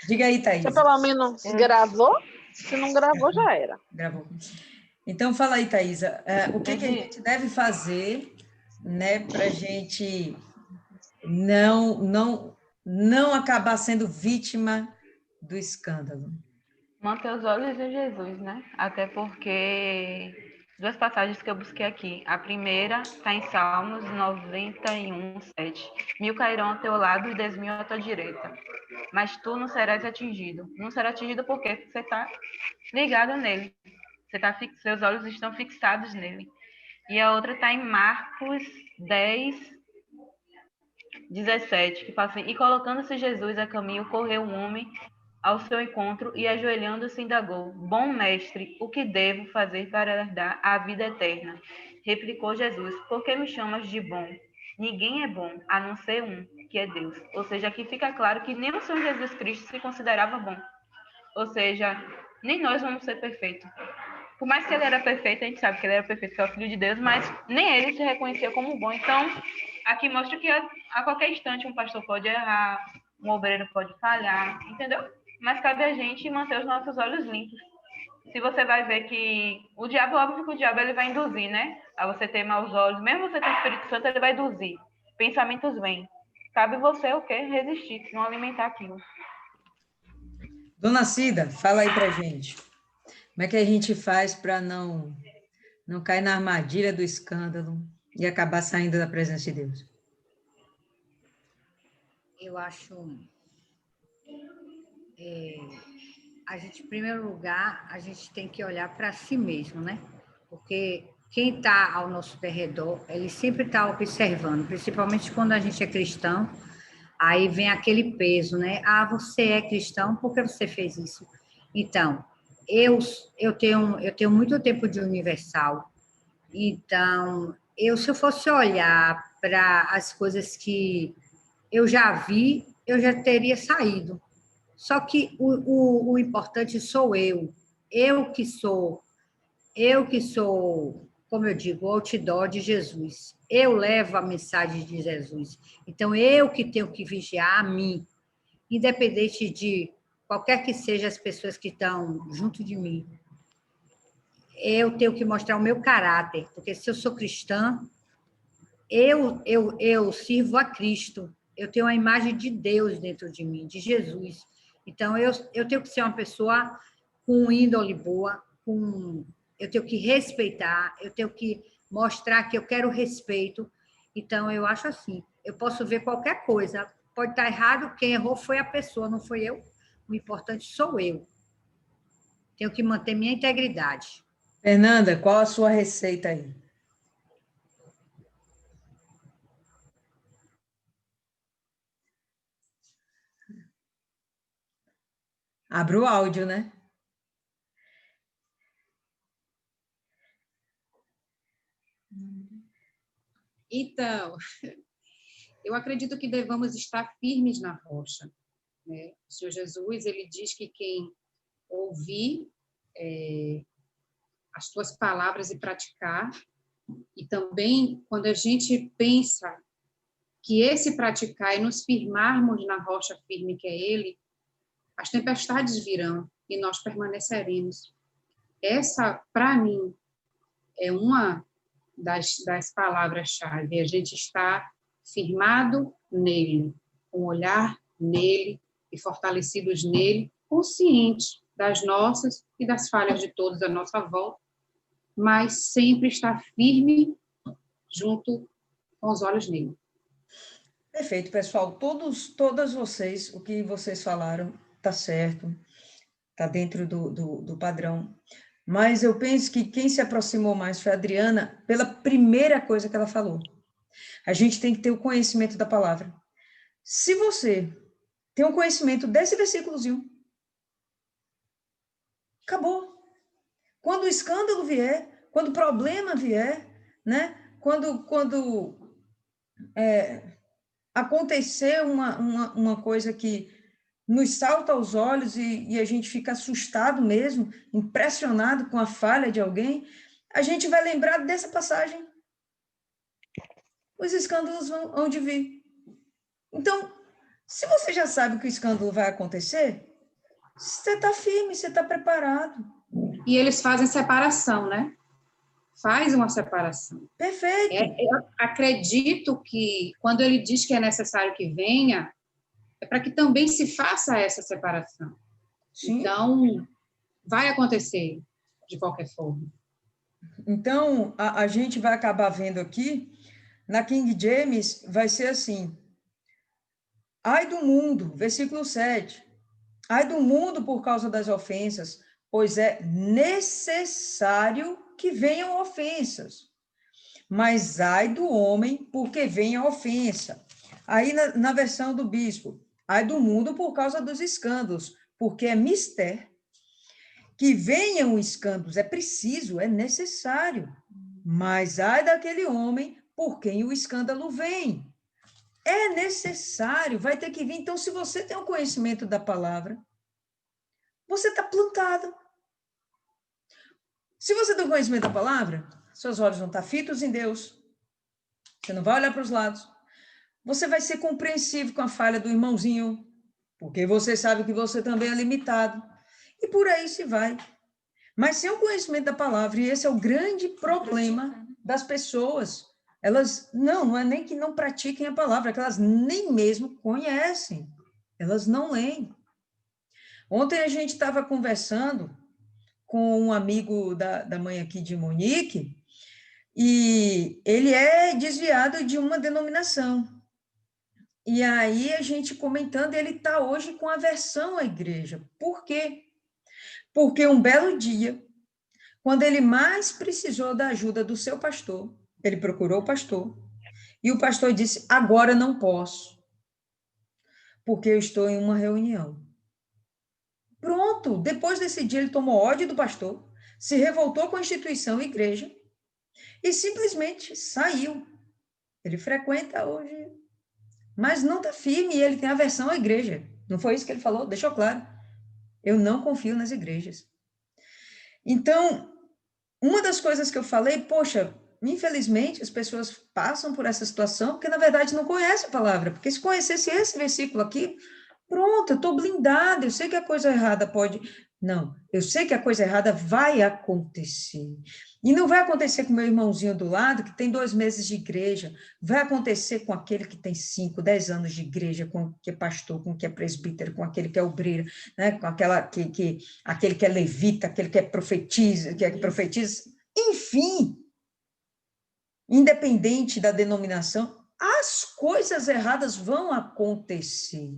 Diga aí, Você Thaís. pelo menos gravou? Se não gravou, já era. Gravou. Então, fala aí, Thaisa, o que a gente deve fazer, né, para a gente não acabar sendo vítima do escândalo? Manter os olhos em Jesus, né? Até porque duas passagens que eu busquei aqui. A primeira está em Salmos 91, 7. 1000 cairão ao teu lado e 10.000 à tua direita. Mas tu não serás atingido. Não será atingido porque você está ligado nele. Seus olhos estão fixados nele. E a outra está em Marcos 10, 17, que fala assim: E colocando-se Jesus a caminho, correu um homem ao seu encontro e, ajoelhando-se, indagou: Bom mestre, o que devo fazer para herdar a vida eterna? Replicou Jesus: Por que me chamas de bom? Ninguém é bom, a não ser um, que é Deus. Ou seja, aqui fica claro que nem o Senhor Jesus Cristo se considerava bom. Ou seja, nem nós vamos ser perfeitos. Por mais que ele era perfeito, a gente sabe que ele era perfeito, que é o Filho de Deus, mas nem ele se reconhecia como bom. Então, aqui mostra que a qualquer instante um pastor pode errar, um obreiro pode falhar, entendeu? Mas cabe a gente manter os nossos olhos limpos. Se você vai ver que o diabo, óbvio que o diabo ele vai induzir, né? A você ter maus olhos, mesmo você ter o Espírito Santo, ele vai induzir. Pensamentos vêm. Cabe você o quê? Resistir, não alimentar aquilo. Dona Cida, fala aí pra gente. Como é que a gente faz para não cair na armadilha do escândalo e acabar saindo da presença de Deus? Eu acho... a gente, em primeiro lugar, a gente tem que olhar para si mesmo, né? Porque quem está ao nosso derredor, ele sempre está observando, principalmente quando a gente é cristão, aí vem aquele peso, né? Ah, você é cristão, por que você fez isso? Então, eu tenho muito tempo de universal, então, se eu fosse olhar para as coisas que eu já vi, eu já teria saído. Só que o importante sou eu. Eu que sou, como eu digo, o outdoor de Jesus. Eu levo a mensagem de Jesus. Então, eu que tenho que vigiar a mim, independente de qualquer que sejam as pessoas que estão junto de mim. Eu tenho que mostrar o meu caráter, porque se eu sou cristã, eu sirvo a Cristo. Eu tenho a imagem de Deus dentro de mim, de Jesus. Então, eu tenho que ser uma pessoa com índole boa, eu tenho que respeitar, eu tenho que mostrar que eu quero respeito. Então, eu acho assim, eu posso ver qualquer coisa, pode estar errado, quem errou foi a pessoa, não foi eu. O importante sou eu. Tenho que manter minha integridade. Fernanda, qual a sua receita aí? Abra o áudio, né? Então, eu acredito que devamos estar firmes na rocha, né? O Senhor Jesus, ele diz que quem ouvir as tuas palavras e praticar, e também quando a gente pensa que esse praticar e nos firmarmos na rocha firme que é ele, as tempestades virão e nós permaneceremos. Essa, para mim, é uma das palavras-chave, a gente está firmado nele, com um olhar nele e fortalecidos nele, conscientes das nossas e das falhas de todos à nossa volta, mas sempre está firme junto com os olhos nele. Perfeito, pessoal. Todas vocês, o que vocês falaram está certo, está dentro do padrão. Mas eu penso que quem se aproximou mais foi a Adriana, pela primeira coisa que ela falou. A gente tem que ter o conhecimento da palavra. Se você tem um conhecimento desse versículozinho, acabou. Quando o escândalo vier, quando o problema vier, né? Quando acontecer uma coisa que nos salta aos olhos e a gente fica assustado mesmo, impressionado com a falha de alguém, a gente vai lembrar dessa passagem. Os escândalos vão de vir. Então, se você já sabe que o escândalo vai acontecer, Você está firme, você está preparado. E eles fazem separação, né? Faz uma separação. Perfeito. Eu acredito que, quando ele diz que é necessário que venha, é para que também se faça essa separação. Sim. Então, vai acontecer de qualquer forma. Então, a gente vai acabar vendo aqui, na King James, vai ser assim: ai do mundo, versículo 7. Ai do mundo por causa das ofensas, pois é necessário que venham ofensas. Mas ai do homem, porque vem a ofensa. Aí, na versão do bispo, ai do mundo por causa dos escândalos, porque é mister que venham escândalos, é preciso, é necessário. Mas ai daquele homem por quem o escândalo vem. É necessário, vai ter que vir. Então, se você tem o conhecimento da palavra, você está plantado. Se você tem o conhecimento da palavra, seus olhos vão estar fitos em Deus. Você não vai olhar para os lados. Você vai ser compreensivo com a falha do irmãozinho, porque você sabe que você também é limitado. E por aí se vai. Mas sem o conhecimento da palavra, e esse é o grande problema das pessoas. Elas, não é nem que não pratiquem a palavra, é que elas nem mesmo conhecem. Elas não leem. Ontem a gente estava conversando com um amigo da mãe aqui de Monique, e ele é desviado de uma denominação. E aí a gente comentando, ele está hoje com aversão à igreja. Por quê? Porque um belo dia, quando ele mais precisou da ajuda do seu pastor, ele procurou o pastor, e o pastor disse: agora não posso, porque eu estou em uma reunião. Pronto, depois desse dia ele tomou ódio do pastor, se revoltou com a instituição igreja e simplesmente saiu. Ele frequenta hoje, mas não está firme e ele tem aversão à igreja. Não foi isso que ele falou? Deixou claro. Eu não confio nas igrejas. Então, uma das coisas que eu falei, poxa, infelizmente as pessoas passam por essa situação porque, na verdade, não conhecem a palavra. Porque se conhecesse esse versículo aqui, pronto, eu estou blindada, eu sei que a coisa errada pode... Não, eu sei que a coisa errada vai acontecer. E não vai acontecer com o meu irmãozinho do lado, que tem 2 meses de igreja. Vai acontecer com aquele que tem 5, 10 anos de igreja, com o que é pastor, com o que é presbítero, com aquele que é obreiro, né? Com aquela aquele que é levita, aquele que é profetiza, enfim, independente da denominação, as coisas erradas vão acontecer.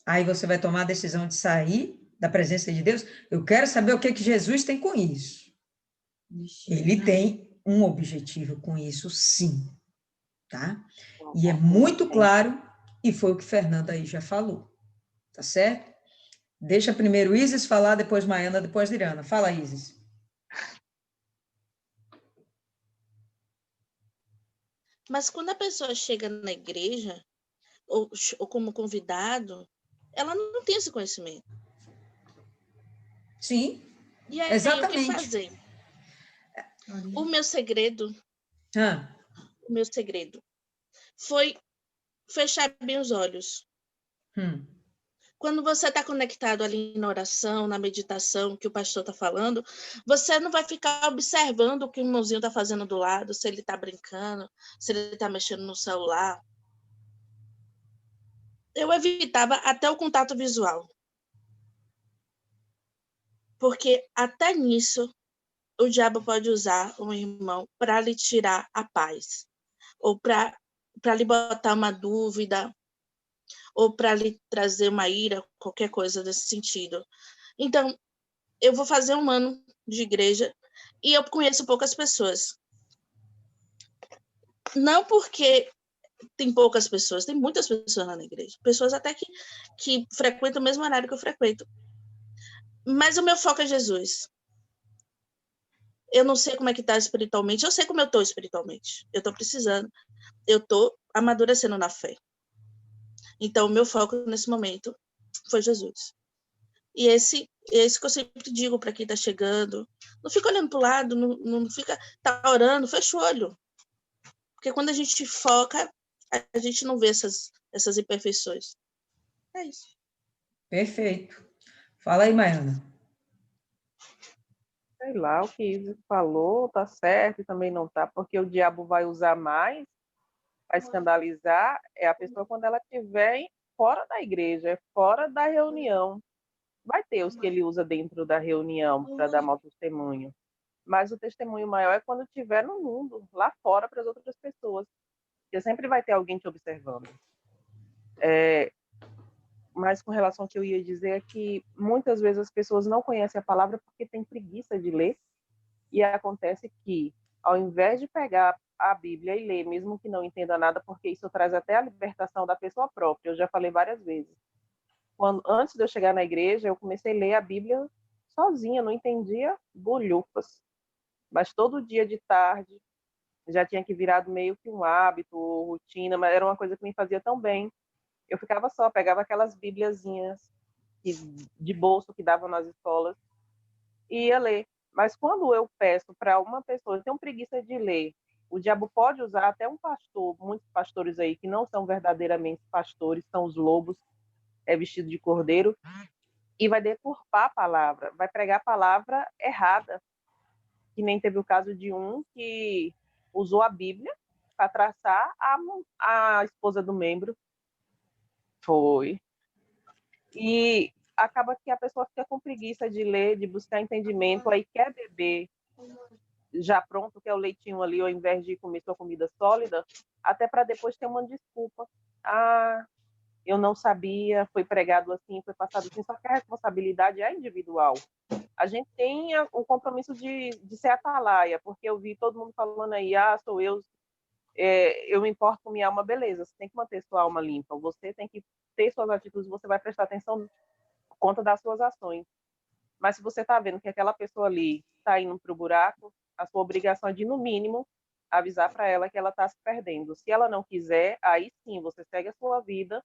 Aí você vai tomar a decisão de sair da presença de Deus. Eu quero saber o que Jesus tem com isso. Ele tem um objetivo com isso, sim. Tá? E é muito claro, e foi o que Fernanda aí já falou. Tá certo? Deixa primeiro Isis falar, depois Maiana, depois Irana. Fala, Isis. Mas quando a pessoa chega na igreja, ou como convidado, ela não tem esse conhecimento. Sim, e aí, exatamente. O que fazer? O meu segredo, foi fechar bem os olhos. Quando você está conectado ali na oração, na meditação, que o pastor está falando, você não vai ficar observando o que o irmãozinho está fazendo do lado, se ele está brincando, se ele está mexendo no celular. Eu evitava até o contato visual. Porque até nisso, o diabo pode usar um irmão para lhe tirar a paz, ou para lhe botar uma dúvida, ou para lhe trazer uma ira, qualquer coisa desse sentido. Então, eu vou fazer 1 ano de igreja e eu conheço poucas pessoas. Não porque tem poucas pessoas, tem muitas pessoas lá na igreja. Pessoas até que frequentam o mesmo horário que eu frequento. Mas o meu foco é Jesus. Eu não sei como é que está espiritualmente, eu sei como eu estou espiritualmente. Eu estou precisando, eu estou amadurecendo na fé. Então, o meu foco nesse momento foi Jesus. E esse que eu sempre digo para quem está chegando. Não fica olhando para o lado, não fica tá orando, fecha o olho. Porque quando a gente foca, a gente não vê essas imperfeições. É isso. Perfeito. Fala aí, Maiana. Sei lá, o que Isis falou tá certo e também não tá, porque o diabo vai usar mais para escandalizar é a pessoa quando ela estiver fora da igreja, fora da reunião. Vai ter os que ele usa dentro da reunião para dar mau testemunho, mas o testemunho maior é quando estiver no mundo, lá fora, para as outras pessoas, porque sempre vai ter alguém te observando. Mas com relação ao que eu ia dizer é que muitas vezes as pessoas não conhecem a palavra porque têm preguiça de ler, e acontece que, ao invés de pegar a Bíblia e ler, mesmo que não entenda nada, porque isso traz até a libertação da pessoa própria, eu já falei várias vezes. Antes de eu chegar na igreja, eu comecei a ler a Bíblia sozinha, não entendia bolhufas. Mas todo dia de tarde, já tinha que virado meio que um hábito, rotina, mas era uma coisa que me fazia tão bem. Eu ficava só, pegava aquelas bibliazinhas de bolso que davam nas escolas e ia ler. Mas quando eu peço para uma pessoa, eu tenho preguiça de ler, o diabo pode usar até um pastor, muitos pastores aí que não são verdadeiramente pastores, são os lobos, vestido de cordeiro, e vai deturpar a palavra, vai pregar a palavra errada, que nem teve o caso de um que usou a Bíblia para traçar a esposa do membro. Foi. E acaba que a pessoa fica com preguiça de ler, de buscar entendimento, aí quer beber já pronto, que é o leitinho ali, ao invés de comer sua comida sólida, até para depois ter uma desculpa. Ah, eu não sabia, foi pregado assim, foi passado assim, só que a responsabilidade é individual. A gente tem o compromisso de ser atalaia, porque eu vi todo mundo falando aí, sou eu me importo com minha alma, beleza, você tem que manter sua alma limpa, você tem que ter suas atitudes, você vai prestar atenção por conta das suas ações. Mas se você está vendo que aquela pessoa ali está indo para o buraco, a sua obrigação é de, no mínimo, avisar para ela que ela está se perdendo. Se ela não quiser, aí sim, você segue a sua vida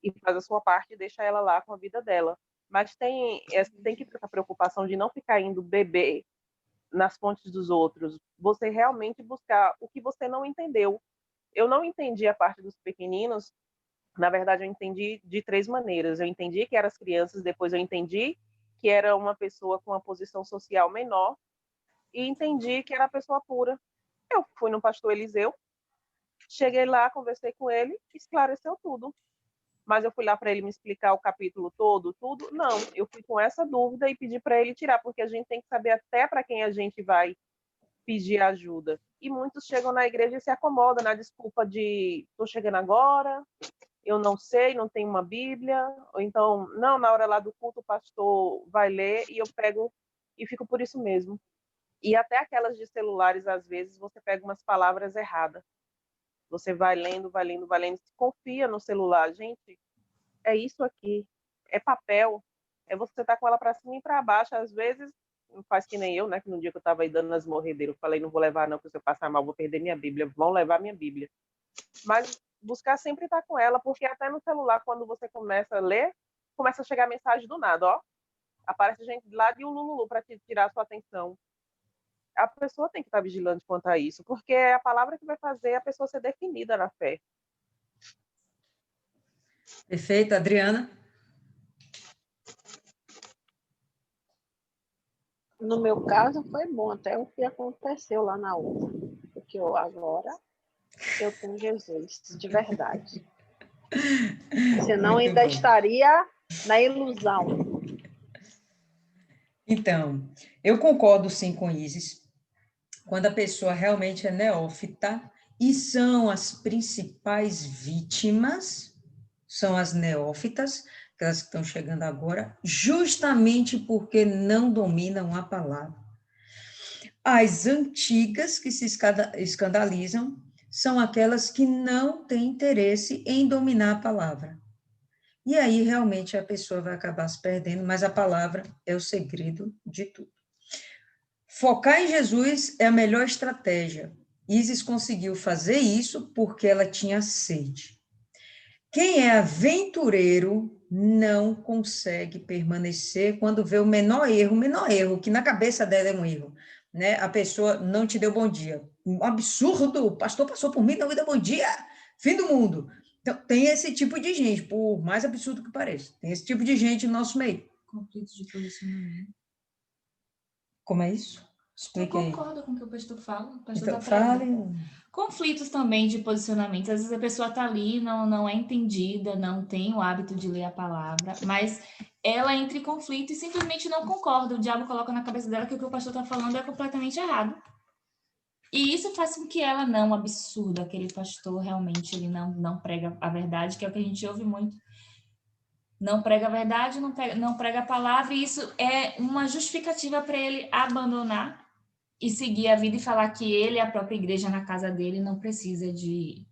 e faz a sua parte e deixa ela lá com a vida dela. Mas tem que ter essa preocupação de não ficar indo beber nas fontes dos outros. Você realmente buscar o que você não entendeu. Eu não entendi a parte dos pequeninos. Na verdade, eu entendi de 3 maneiras. Eu entendi que eram as crianças, depois eu entendi que era uma pessoa com uma posição social menor e entendi que era a pessoa pura. Eu fui no pastor Eliseu, cheguei lá, conversei com ele, esclareceu tudo. Mas eu fui lá para ele me explicar o capítulo todo, tudo? Não, eu fui com essa dúvida e pedi para ele tirar, porque a gente tem que saber até para quem a gente vai pedir ajuda. E muitos chegam na igreja e se acomodam na desculpa de estou chegando agora, eu não sei, não tenho uma Bíblia, ou então, não, na hora lá do culto o pastor vai ler e eu pego e fico por isso mesmo. E até aquelas de celulares, às vezes, você pega umas palavras erradas. Você vai lendo, confia no celular. Gente, é isso aqui, é papel, é você estar com ela para cima e para baixo. Às vezes, não faz que nem eu, né? Que no dia que eu estava aí dando nas morredeiras, eu falei, não vou levar não, porque se eu passar mal, vou perder minha Bíblia. Vão levar minha Bíblia. Mas buscar sempre estar com ela, porque até no celular, quando você começa a ler, começa a chegar mensagem do nada, ó. Aparece gente lá de ulululu para te tirar a sua atenção. A pessoa tem que estar vigilante quanto a isso, porque é a palavra que vai fazer a pessoa ser definida na fé. Perfeito, Adriana? No meu caso, foi bom até o que aconteceu lá na outra, porque agora eu tenho Jesus, de verdade. Senão Muito ainda bom. estaria na ilusão. Então, eu concordo sim com Isis, quando a pessoa realmente é neófita, e são as principais vítimas, são as neófitas, aquelas que estão chegando agora, justamente porque não dominam a palavra. As antigas que se escandalizam são aquelas que não têm interesse em dominar a palavra. E aí, realmente, a pessoa vai acabar se perdendo, mas a palavra é o segredo de tudo. Focar em Jesus é a melhor estratégia. Isis conseguiu fazer isso porque ela tinha sede. Quem é aventureiro não consegue permanecer quando vê o menor erro, que na cabeça dela é um erro, né? A pessoa não te deu bom dia. Um absurdo, o pastor passou por mim, não me deu bom dia, fim do mundo. Então, tem esse tipo de gente, por mais absurdo que pareça. Tem esse tipo de gente no nosso meio. Conflitos de posicionamento. Como é isso? Eu Explique aí. concordo com o que o pastor fala. O pastor Então, tá falando. fale. Conflitos também de posicionamento. Às vezes a pessoa está ali, não é entendida, não tem o hábito de ler a palavra, mas ela entra em conflito e simplesmente não concorda. O diabo coloca na cabeça dela que o que o pastor está falando é completamente errado. E isso faz com que ela não, absurdo, aquele pastor realmente ele não prega a verdade, que é o que a gente ouve muito. Não prega a verdade, não prega a palavra, e isso é uma justificativa para ele abandonar e seguir a vida e falar que ele, a própria igreja na casa dele, não precisa de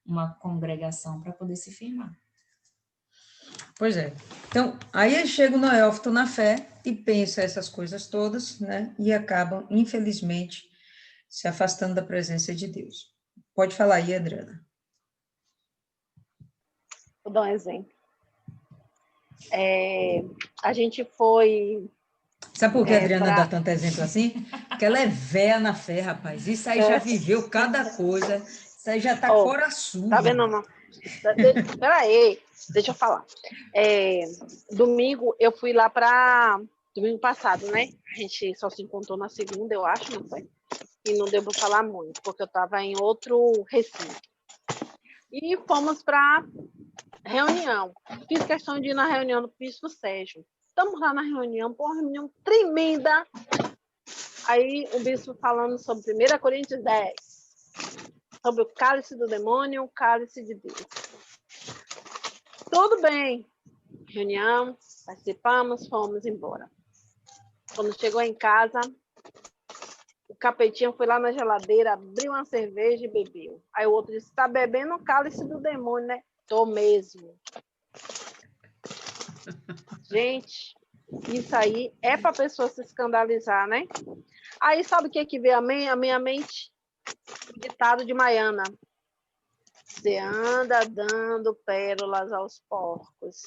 uma congregação para poder se firmar. Pois é. Então, aí chega o Noélfito na fé e pensa essas coisas todas, né? E acabam, infelizmente, se afastando da presença de Deus. Pode falar aí, Adriana. Vou dar um exemplo. A gente foi... Sabe por que a Adriana dá tanto exemplo assim? Porque ela é véia na fé, rapaz. Isso aí já viveu cada coisa. Isso aí já está coraçudo. Tá vendo, não? Peraí, deixa eu falar. Domingo, eu fui lá para... Domingo passado, né? A gente só se encontrou na segunda, eu acho, não foi? E não deu para falar muito, porque eu estava em outro recinto. E fomos para reunião. Fiz questão de ir na reunião do Bispo Sérgio. Estamos lá na reunião, uma reunião tremenda. Aí o bispo falando sobre 1 Coríntios 10, sobre o cálice do demônio e o cálice de Deus. Tudo bem. Reunião, participamos, fomos embora. Quando chegou em casa, o capetinho foi lá na geladeira, abriu uma cerveja e bebeu. Aí o outro disse, está bebendo o cálice do demônio, né? Tô mesmo. Gente, isso aí é para a pessoa se escandalizar, né? Aí sabe o que veio a minha mente? O ditado de Maiana. Você anda dando pérolas aos porcos.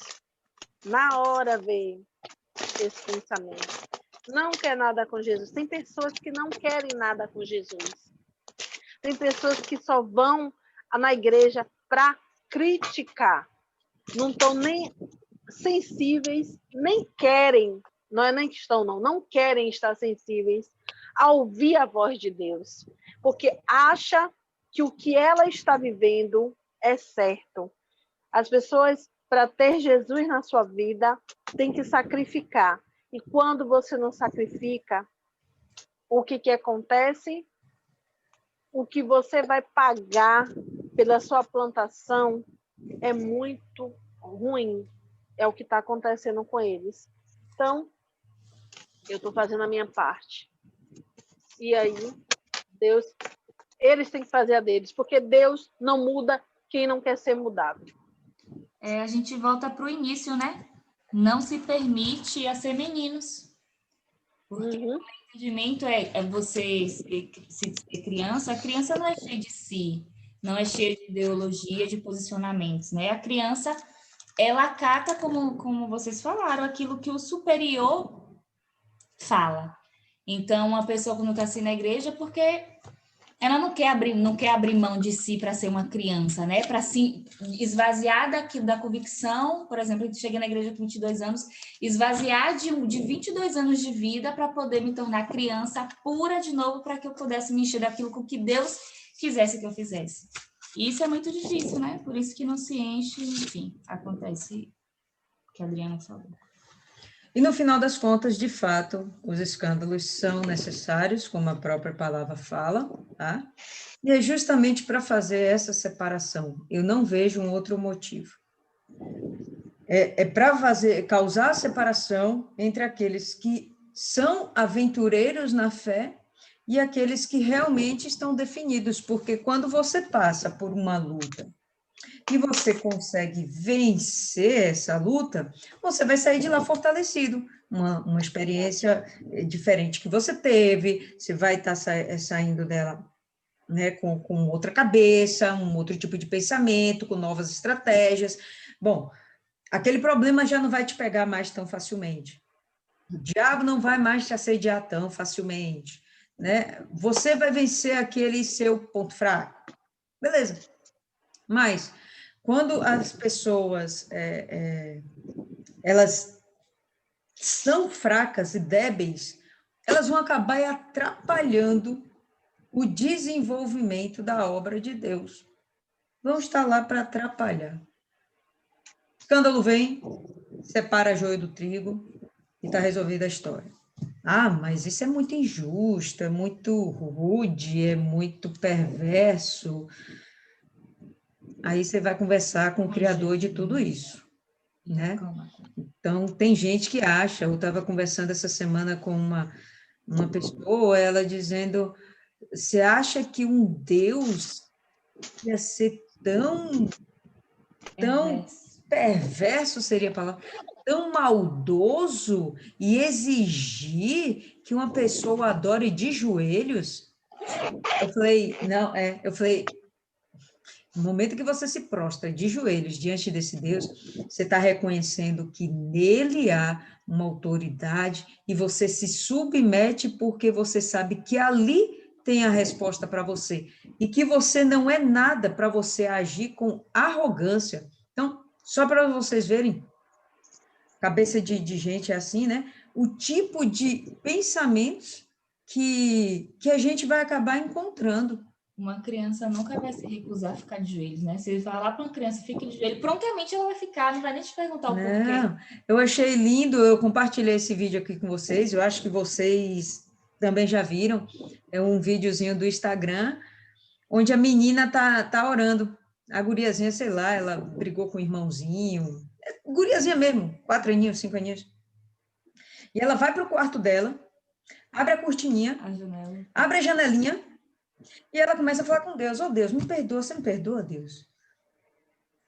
Na hora veio esse pensamento. Não quer nada com Jesus. Tem pessoas que não querem nada com Jesus. Tem pessoas que só vão na igreja para criticar. Não estão nem sensíveis, nem querem, não é nem que estão, não querem estar sensíveis a ouvir a voz de Deus, porque acha que o que ela está vivendo é certo. As pessoas, para ter Jesus na sua vida, têm que sacrificar. E quando você não sacrifica, o que acontece? O que você vai pagar pela sua plantação é muito ruim. É o que está acontecendo com eles. Então, eu estou fazendo a minha parte. E aí, Deus, eles têm que fazer a deles, porque Deus não muda quem não quer ser mudado. A gente volta para o início, né? Não se permite a ser meninos. Porque o entendimento é você ser criança. A criança não é cheia de si, não é cheia de ideologia, de posicionamentos, né? A criança, ela acata, como vocês falaram, aquilo que o superior fala. Então, uma pessoa quando está assim na igreja, porque ela não quer abrir mão de si para ser uma criança, né? Para se esvaziar da convicção. Por exemplo, eu cheguei na igreja com 22 anos, esvaziar de 22 anos de vida para poder me tornar criança pura de novo, para que eu pudesse me encher daquilo com que Deus quisesse que eu fizesse. E isso é muito difícil, né? Por isso que não se enche, enfim, acontece o que a Adriana falou. E no final das contas, de fato, os escândalos são necessários, como a própria palavra fala, tá? E é justamente para fazer essa separação. Eu não vejo um outro motivo. É para causar a separação entre aqueles que são aventureiros na fé e aqueles que realmente estão definidos, porque quando você passa por uma luta e você consegue vencer essa luta, você vai sair de lá fortalecido, uma experiência diferente que você teve, você vai estar saindo dela, né, com outra cabeça, um outro tipo de pensamento, com novas estratégias. Bom, aquele problema já não vai te pegar mais tão facilmente. O diabo não vai mais te assediar tão facilmente, né? Você vai vencer aquele seu ponto fraco. Beleza. Mas Quando as pessoas elas são fracas e débeis, elas vão acabar atrapalhando o desenvolvimento da obra de Deus. Vão estar lá para atrapalhar. Escândalo vem, separa a joio do trigo e está resolvida a história. Ah, mas isso é muito injusto, é muito rude, é muito perverso. Aí você vai conversar com o Criador de tudo isso, né? Então, tem gente que acha, eu estava conversando essa semana com uma pessoa, ela dizendo, você acha que um Deus ia ser tão perverso, seria a palavra, tão maldoso e exigir que uma pessoa adore de joelhos? Eu falei, não, no momento que você se prostra de joelhos diante desse Deus, você está reconhecendo que nele há uma autoridade e você se submete porque você sabe que ali tem a resposta para você e que você não é nada para você agir com arrogância. Então, só para vocês verem, cabeça de gente é assim, né? O tipo de pensamentos que a gente vai acabar encontrando. Uma criança nunca vai se recusar a ficar de joelhos, né? Se ele falar para uma criança, fique de joelho, prontamente ela vai ficar, não vai nem te perguntar o porquê. Eu achei lindo, eu compartilhei esse vídeo aqui com vocês, eu acho que vocês também já viram, é um videozinho do Instagram, onde a menina tá orando, a guriazinha, sei lá, ela brigou com o irmãozinho, guriazinha mesmo, 4 aninhos, 5 aninhos, e ela vai para o quarto dela, abre a cortininha, abre a janelinha, e ela começa a falar com Deus, Deus, me perdoa, você me perdoa, Deus?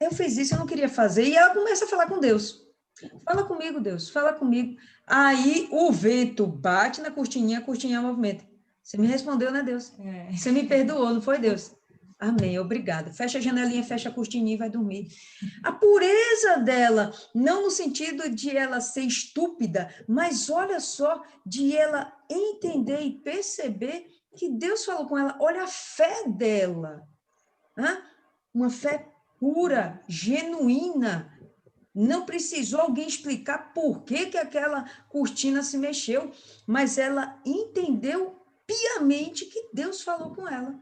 Eu fiz isso, eu não queria fazer, e ela começa a falar com Deus, fala comigo, Deus, fala comigo. Aí o vento bate na cortininha, a cortininha movimenta. Você me respondeu, né, Deus? Você me perdoou, não foi, Deus? Amém, obrigada. Fecha a janelinha, fecha a cortininha e vai dormir. A pureza dela, não no sentido de ela ser estúpida, mas olha só, de ela entender e perceber que Deus falou com ela, olha a fé dela. Uma fé pura, genuína. Não precisou alguém explicar por que aquela cortina se mexeu, mas ela entendeu piamente que Deus falou com ela.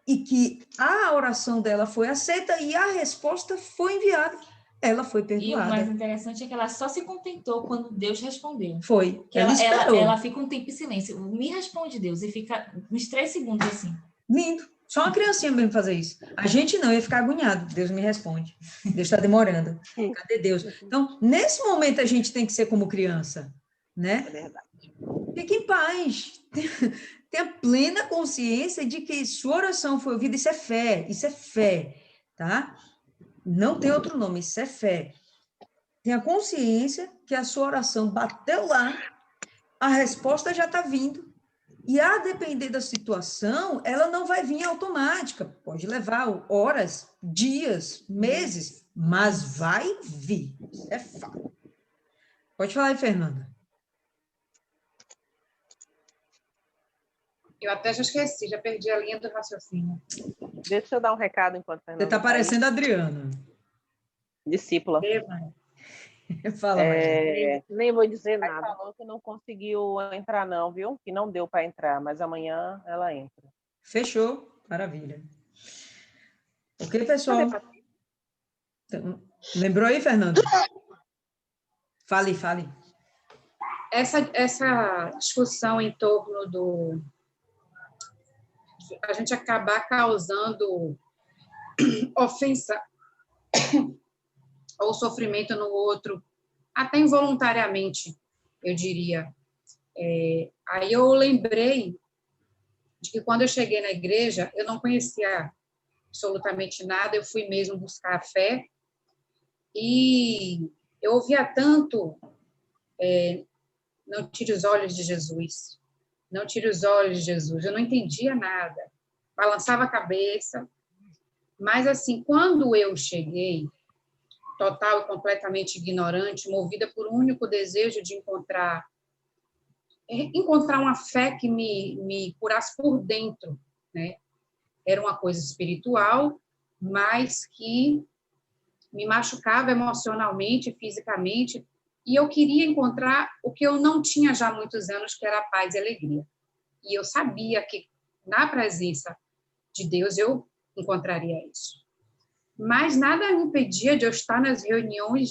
E que a oração dela foi aceita e a resposta foi enviada. Ela foi perdoada. E o mais interessante é que ela só se contentou quando Deus respondeu. Foi. Que ela fica um tempo em silêncio. Me responde, Deus, e fica uns 3 segundos assim. Lindo. Só uma criancinha mesmo fazer isso. A gente não, ia ficar agoniado. Deus me responde. Deus está demorando. Cadê Deus? Então, nesse momento, a gente tem que ser como criança, né? É verdade. Fique em paz. Tenha plena consciência de que sua oração foi ouvida. Isso é fé, tá? Não tem outro nome, isso é fé. Tenha consciência que a sua oração bateu lá, a resposta já está vindo. E a depender da situação, ela não vai vir automática. Pode levar horas, dias, meses, mas vai vir. Isso é fato. Pode falar aí, Fernanda. Eu até já esqueci, já perdi a linha do raciocínio. Deixa eu dar um recado enquanto Fernanda. Você está parecendo a Adriana. Discípula. Fala, nem vou dizer nada. Ela falou que não conseguiu entrar não, viu? Que não deu para entrar, mas amanhã ela entra. Fechou. Maravilha. Ok, pessoal? Lembrou aí, Fernanda? Fale. Essa discussão em torno do... a gente acabar causando ofensa ou sofrimento no outro, até involuntariamente, eu diria. Aí eu lembrei de que quando eu cheguei na igreja, eu não conhecia absolutamente nada, eu fui mesmo buscar a fé, e eu ouvia tanto, não tire os olhos de Jesus, não tire os olhos de Jesus, eu não entendia nada, balançava a cabeça, mas assim, quando eu cheguei, total e completamente ignorante, movida por um único desejo de encontrar uma fé que me curasse por dentro, né? Era uma coisa espiritual, mas que me machucava emocionalmente, fisicamente, e eu queria encontrar o que eu não tinha já há muitos anos, que era a paz e a alegria. E eu sabia que na presença de Deus eu encontraria isso. Mas nada me impedia de eu estar nas reuniões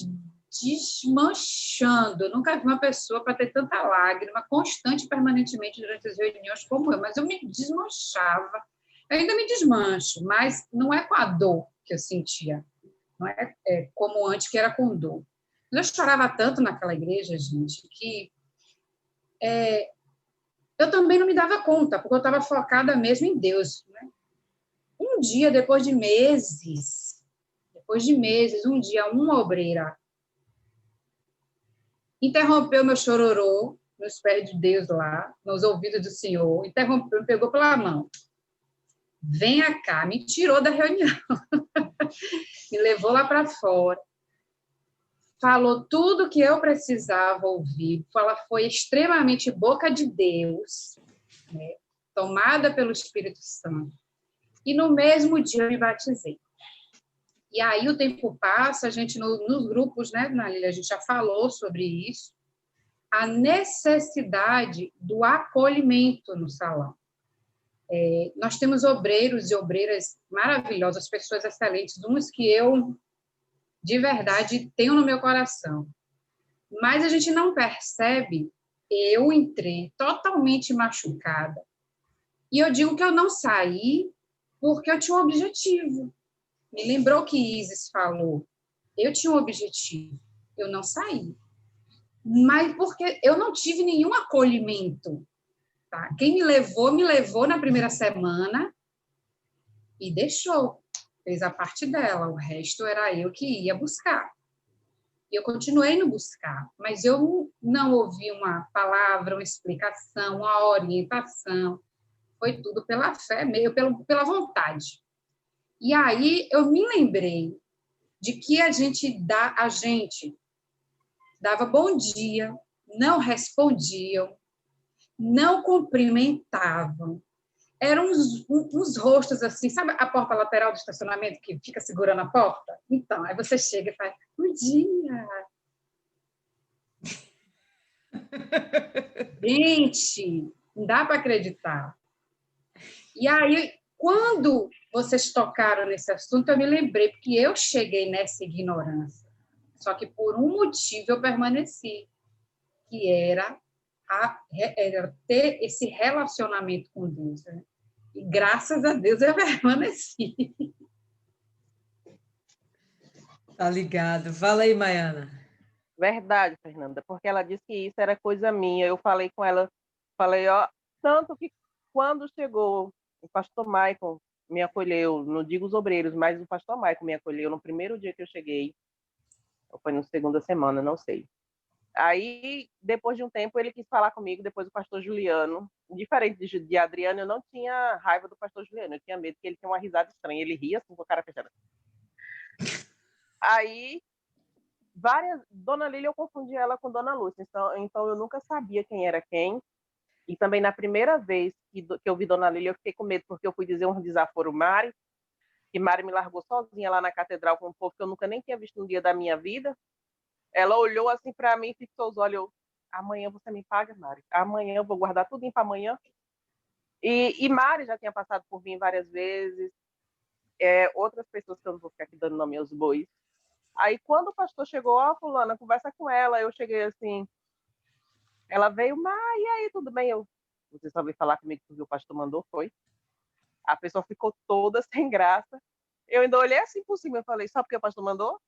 desmanchando. Eu nunca vi uma pessoa para ter tanta lágrima constante, permanentemente durante as reuniões como eu, mas eu me desmanchava. Eu ainda me desmancho, mas não é com a dor que eu sentia, não é, como antes, que era com dor. Mas eu chorava tanto naquela igreja, gente, que eu também não me dava conta, porque eu estava focada mesmo em Deus, né? Um dia, depois de meses, um dia, uma obreira interrompeu meu chororô nos pés de Deus lá, nos ouvidos do Senhor, interrompeu, me pegou pela mão. Venha cá, me tirou da reunião, me levou lá para fora, falou tudo que eu precisava ouvir, ela foi extremamente boca de Deus, né? Tomada pelo Espírito Santo. E no mesmo dia eu me batizei. E aí o tempo passa, a gente nos grupos, né, Nalília, a gente já falou sobre isso, a necessidade do acolhimento no salão. Nós temos obreiros e obreiras maravilhosas, pessoas excelentes, uns que eu, de verdade, tenho no meu coração. Mas a gente não percebe, eu entrei totalmente machucada. E eu digo que eu não saí porque eu tinha um objetivo. Me lembrou que Isis falou. Eu tinha um objetivo, eu não saí. Mas porque eu não tive nenhum acolhimento. Tá? Quem me levou na primeira semana e deixou. Fez a parte dela, o resto era eu que ia buscar. E eu continuei no buscar, mas eu não ouvi uma palavra, uma explicação, uma orientação. Foi tudo pela fé, meio pela vontade. E aí eu me lembrei de que a gente dava bom dia, não respondiam, não cumprimentavam. Eram uns rostos assim, sabe a porta lateral do estacionamento que fica segurando a porta? Então, aí você chega e faz, bom dia. Gente, não dá para acreditar. E aí, quando vocês tocaram nesse assunto, eu me lembrei, porque eu cheguei nessa ignorância. Só que por um motivo eu permaneci, que era ter esse relacionamento com Deus. Né? E graças a Deus eu permaneci. Tá ligado. Fala aí, Maiana. Verdade, Fernanda, porque ela disse que isso era coisa minha. Eu falei com ela, ó, tanto que quando chegou o pastor Maicon me acolheu, não digo os obreiros, mas o pastor Maicon me acolheu no primeiro dia que eu cheguei, ou foi na segunda semana, não sei. Aí, depois de um tempo, ele quis falar comigo, depois o pastor Juliano. Diferente de Adriano, eu não tinha raiva do pastor Juliano, eu tinha medo, que ele tinha uma risada estranha, ele ria assim com a cara fechada. Aí, Dona Lília, eu confundi ela com Dona Lúcia, então eu nunca sabia quem era quem. E também na primeira vez que eu vi Dona Lília, eu fiquei com medo, porque eu fui dizer um desaforo Mari, que Mari me largou sozinha lá na catedral com um povo que eu nunca nem tinha visto no dia da minha vida. Ela olhou assim para mim, fixou os olhos, amanhã você me paga, Mari. Amanhã eu vou guardar tudo para amanhã. E Mari já tinha passado por mim várias vezes, outras pessoas que eu não vou ficar aqui dando nome aos bois. Aí quando o pastor chegou, fulana, conversa com ela, eu cheguei assim, ela veio, mas e aí, tudo bem? Você só veio falar comigo que o pastor mandou, foi? A pessoa ficou toda sem graça. Eu ainda olhei assim por cima, eu falei, só porque o pastor mandou?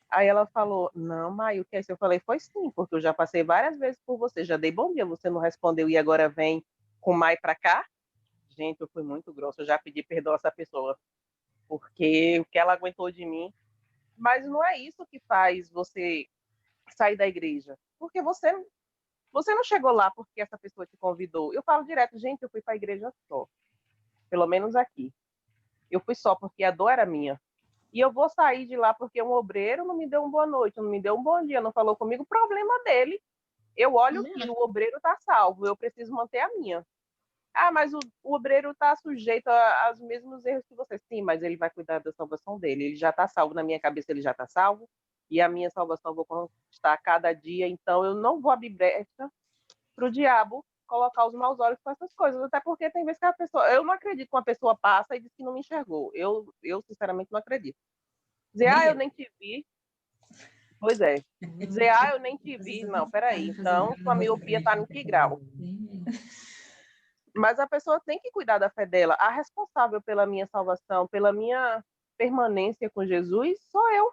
Aí ela falou, não, Mai, o que é isso? Eu falei, foi sim, porque eu já passei várias vezes por você, já dei bom dia, você não respondeu e agora vem com Mai para cá? Gente, eu fui muito grossa, eu já pedi perdão a essa pessoa, porque o que ela aguentou de mim. Mas não é isso que faz você sair da igreja, porque você não chegou lá porque essa pessoa te convidou. Eu falo direto, gente, eu fui para a igreja só, pelo menos aqui. Eu fui só porque a dor era minha. E eu vou sair de lá porque um obreiro não me deu uma boa noite, não me deu um bom dia, não falou comigo, problema dele. Eu olho que o obreiro está salvo, eu preciso manter a minha. Mas o obreiro está sujeito aos mesmos erros que você. Sim, mas ele vai cuidar da salvação dele. Ele já está salvo. Na minha cabeça, ele já está salvo. E a minha salvação eu vou conquistar a cada dia. Então, eu não vou abrir brecha para o diabo colocar os maus olhos com essas coisas. Até porque tem vezes que a pessoa... Eu não acredito que uma pessoa passa e diz que não me enxergou. Eu sinceramente, não acredito. Dizer, eu nem te vi. Pois é. Dizer, eu nem te vi. Não, peraí. Então, sua miopia está em que grau? Mas a pessoa tem que cuidar da fé dela. A responsável pela minha salvação, pela minha permanência com Jesus, sou eu.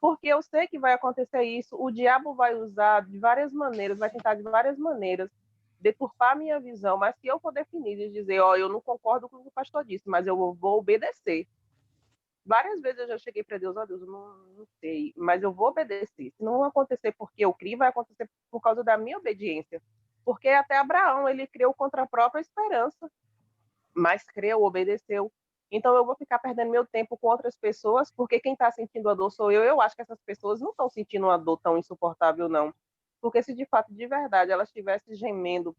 Porque eu sei que vai acontecer isso. O diabo vai usar de várias maneiras, vai tentar de várias maneiras deturpar a minha visão. Mas se eu for definir e dizer, eu não concordo com o que o pastor disse, mas eu vou obedecer. Várias vezes eu já cheguei para Deus, Deus, eu não sei, mas eu vou obedecer. Se não acontecer porque eu criei, vai acontecer por causa da minha obediência. Porque até Abraão, ele creu contra a própria esperança, mas creu, obedeceu. Então eu vou ficar perdendo meu tempo com outras pessoas, porque quem está sentindo a dor sou eu. Eu acho que essas pessoas não estão sentindo uma dor tão insuportável, não. Porque se de fato, de verdade, elas estivessem gemendo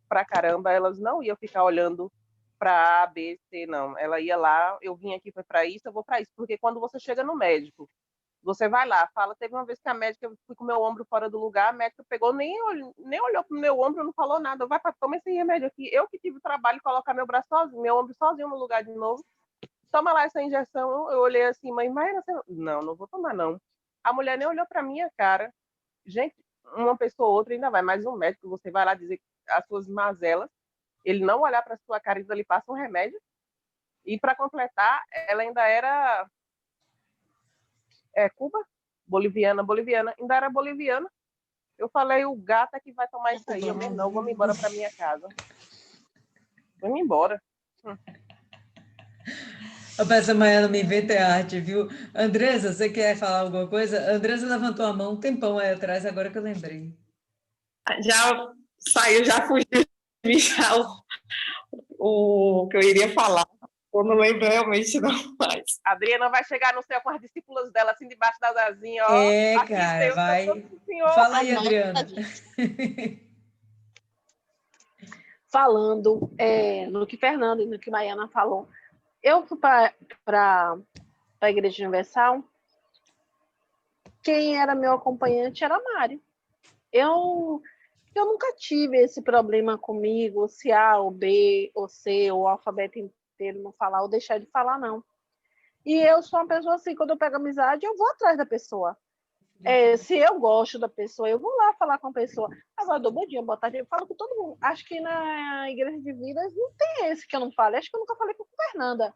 pra caramba, elas não iam ficar olhando para A, B, C, não. Ela ia lá, eu vim aqui, foi para isso, eu vou para isso. Porque quando você chega no médico, você vai lá, fala, teve uma vez que a médica, eu fui com o meu ombro fora do lugar, a médica pegou, nem olhou pro meu ombro, não falou nada, vai para toma esse remédio aqui. Eu que tive o trabalho de colocar meu braço sozinho, meu ombro sozinho no lugar de novo. Toma lá essa injeção. Eu olhei assim, mãe, mas não vou tomar não. A mulher nem olhou para minha cara. Gente, uma pessoa ou outra ainda vai, mas um médico, você vai lá dizer as suas mazelas, ele não olhar para sua cara e ele passa um remédio. E para completar, ela ainda era Cuba, boliviana, ainda era boliviana. Eu falei, o gato é que vai tomar isso aí. Eu mesmo não, vou me embora para minha casa. Vou-me embora. Essa manhã não me inventa arte, viu? Andresa, você quer falar alguma coisa? A Andresa levantou a mão um tempão aí atrás, agora que eu lembrei. Já saiu, já fugiu de mim já o que eu iria falar. Eu não lembro realmente não mais. A Adriana vai chegar no céu com as discípulas dela, assim, debaixo das asinhas, ó. Aqui, cara, Deus, vai. Senhor. Fala aí, Adriana. Falando no que Fernando e no que Maiana falou. Eu fui para a Igreja Universal, quem era meu acompanhante era a Mari. Eu nunca tive esse problema comigo, se A ou B ou C ou o alfabeto inteiro não falar ou deixar de falar, não. E eu sou uma pessoa assim, quando eu pego amizade, eu vou atrás da pessoa. Se eu gosto da pessoa, eu vou lá falar com a pessoa. Agora, dou bom dia, boa tarde, eu falo com todo mundo. Acho que na Igreja de Vidas não tem esse que eu não falo. Acho que eu nunca falei com a Fernanda.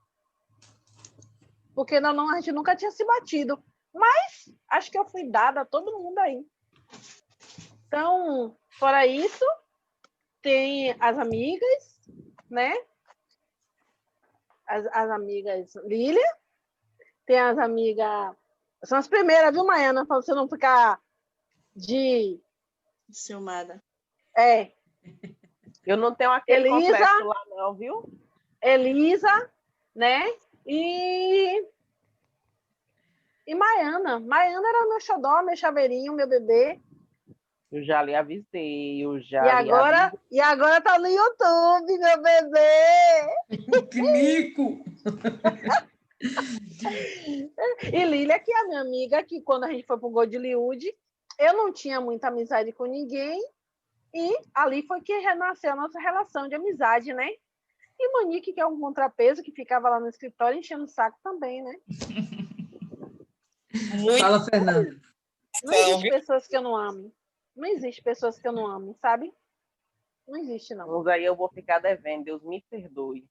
Porque a gente nunca tinha se batido. Mas acho que eu fui dada a todo mundo aí. Então, fora isso, tem as amigas, né? As amigas Lília, tem as amigas... São as primeiras, viu, Maiana? Para você não ficar de ciumada. Eu não tenho aquele complexo lá, não, viu? Elisa, né? E Maiana. Maiana era meu xodó, meu chaveirinho, meu bebê. Eu já lhe avisei, E agora tá no YouTube, meu bebê! Que mico! E Lília, que é a minha amiga, que quando a gente foi pro Godlywood, eu não tinha muita amizade com ninguém, e ali foi que renasceu a nossa relação de amizade, né? E Monique, que é um contrapeso, que ficava lá no escritório enchendo o saco também, né? Fala, Fernanda. Não existe pessoas que eu não amo. Não existe pessoas que eu não amo, sabe? Não existe, não. Mas aí eu vou ficar devendo, Deus me perdoe.